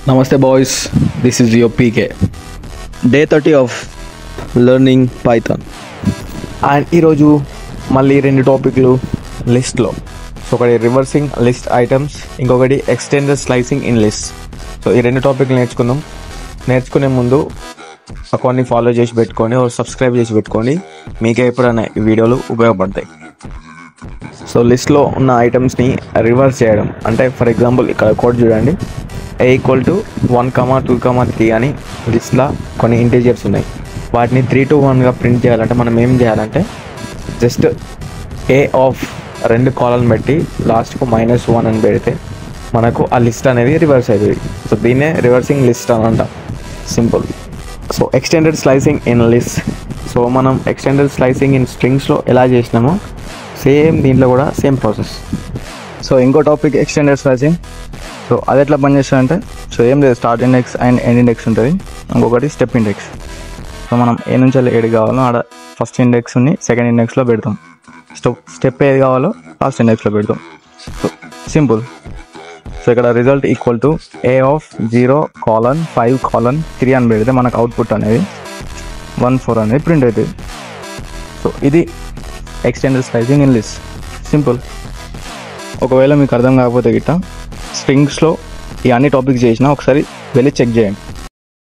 Namaste boys, this is your PK. Day 30 of learning Python. And ఈరోజు మళ్ళీ రెండు టాపిక్లు లిస్ట్లో. సో ఒకటి రివర్సింగ్ లిస్ట్ ఐటమ్స్, ఇంకొకటి extended slicing in list. So ఈ రెండు టాపిక్లు నేర్చుకుందాం. నేర్చుకునే ముందు కొన్ని ఫాలో చేసి పెట్టుకొని సబ్స్క్రైబ్ చేసి పెట్టుకోండి, మీకే ఎప్పుడైనా ఈ వీడియోలు ఉపయోగపడతాయి. సో లిస్ట్లో ఉన్న ఐటమ్స్ని రివర్స్ చేయడం అంటే, ఫర్ ఎగ్జాంపుల్ ఇక్కడ కోడ్ చూడండి, a = 1, 2, 3 అని లిస్ట్లో కొన్ని ఇంటీజర్స్ ఉన్నాయి. వాటిని 3 to 1గా ప్రింట్ చేయాలంటే మనం ఏం చేయాలంటే, జస్ట్ a ఆఫ్ 2 కాలన్ పెట్టి లాస్ట్కు -1 అని పెడితే మనకు ఆ లిస్ట్ అనేది రివర్స్ అవుతుంది. సో దీన్నే రివర్సింగ్ లిస్ట్ అని అంటాం, simple. So extended slicing in list. So మనం ఎక్స్టెండెడ్ స్లైసింగ్ ఇన్ స్ట్రింగ్స్లో ఎలా చేసినామో సేమ్ దీంట్లో కూడా సేమ్ ప్రాసెస్. సో ఇంకో టాపిక్ ఎక్స్టెండెడ్ స్లైసింగ్. సో అది ఎట్లా పనిచేస్తుందంటే, సో ఏం లేదు, start index and end index ఉంటుంది, ఇంకొకటి స్టెప్ ఇండెక్స్. సో మనం ఏ నుంచి ఏది కావాలో ఆడ ఫస్ట్ ఇండెక్స్ని సెకండ్ ఇండెక్స్లో పెడతాం, స్టెప్ ఏది కావాలో లాస్ట్ ఇండెక్స్లో పెడతాం. So simple. సో ఇక్కడ రిజల్ట్ = a ఆఫ్ 0, 5, 3 అని పెడితే మనకు అవుట్పుట్ అనేది 1, 4 అనేది ప్రింట్ అవుతుంది. సో ఇది extended slicing in list, simple. ఒకవేళ మీకు అర్థం కాకపోతే గిట్ట స్ట్రింగ్స్లో ఈ అన్ని టాపిక్స్ చేసినా ఒకసారి వెళ్ళి చెక్ చేయండి.